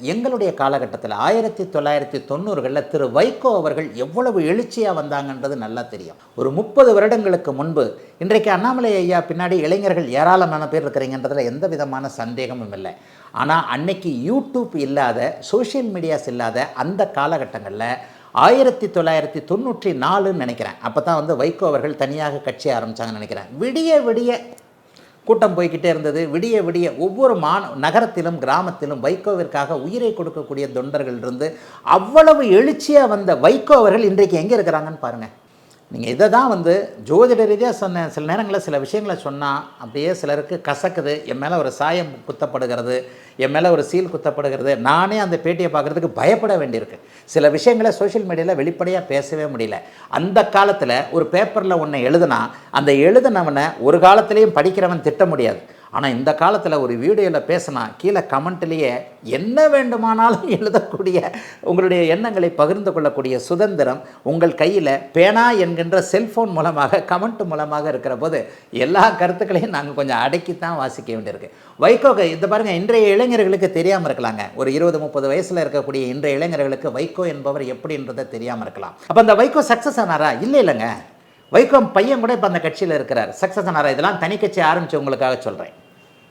எங்களுடைய காலகட்டத்தில் 1990களில் திரு வைகோ அவர்கள் எவ்வளவு எழுச்சியாக வந்தாங்கன்றது நல்லா தெரியும். ஒரு 30 வருடங்களுக்கு முன்பு, இன்றைக்கு அண்ணாமலை ஐயா பின்னாடி இளைஞர்கள் ஏராளமான பேர் இருக்கிறீங்கன்றதில் எந்த விதமான சந்தேகமும் இல்லை. ஆனால் அன்னைக்கு யூடியூப் இல்லாத, சோஷியல் மீடியாஸ் இல்லாத அந்த காலகட்டங்களில் 1994 நினைக்கிறேன், அப்போ தான் வைகோ அவர்கள் தனியாக கட்சி ஆரம்பித்தாங்கன்னு நினைக்கிறேன். விடிய விடிய கூட்டம் போய்கிட்டே இருந்தது. விடிய விடிய ஒவ்வொரு நகரத்திலும் கிராமத்திலும் வைகோவிற்காக உயிரை கொடுக்கக்கூடிய தொண்டர்கள் இருந்து அவ்வளவு எழுச்சியாக வந்த வைகோ அவர்கள் இன்றைக்கு எங்கே இருக்கிறாங்கன்னு பாருங்கள். நீங்கள் இதை தான் ஜோதிட ரீதியாக சொன்ன சில நேரங்களில் சில விஷயங்களை சொன்னால் அப்படியே சிலருக்கு கசக்குது. என் மேலே ஒரு சாயம் குத்தப்படுகிறது, என் மேலே ஒரு சீல் குத்தப்படுகிறது. நானே அந்த பேட்டியை பார்க்குறதுக்கு பயப்பட வேண்டியிருக்கு. சில விஷயங்களை சோஷியல் மீடியாவில் வெளிப்படையாக பேசவே முடியல. அந்த காலத்தில் ஒரு பேப்பரில் ஒன்று எழுதுனா அந்த எழுதுனவனை ஒரு காலத்துலேயும் படிக்கிறவன் திட்ட முடியாது. ஆனால் இந்த காலத்தில் ஒரு வீடியோவில் பேசினா கீழே கமெண்ட்லேயே என்ன வேண்டுமானாலும் எழுதக்கூடிய, உங்களுடைய எண்ணங்களை பகிர்ந்து கொள்ளக்கூடிய சுதந்திரம் உங்கள் கையில் பேனா என்கின்ற செல்ஃபோன் மூலமாக, கமெண்ட் மூலமாக இருக்கிற போது எல்லா கருத்துக்களையும் நாங்கள் கொஞ்சம் அடக்கித்தான் வாசிக்க வேண்டியிருக்கு. வைகோ இதை பாருங்கள், இன்றைய இளைஞர்களுக்கு தெரியாமல் இருக்கலாங்க. ஒரு 20-30 வயசில் இருக்கக்கூடிய இன்றைய இளைஞர்களுக்கு வைகோ என்பவர் எப்படின்றதை தெரியாமல் இருக்கலாம். அப்போ அந்த வைகோ சக்ஸஸ் ஆனாரா? இல்லைங்க. வைகோ பையன் கூட இப்போ அந்த கட்சியில் இருக்கிறார். சக்ஸஸ் ஆனாரா? இதெல்லாம் தனி கட்சி ஆரம்பித்தவங்களுக்காக சொல்கிறேன்.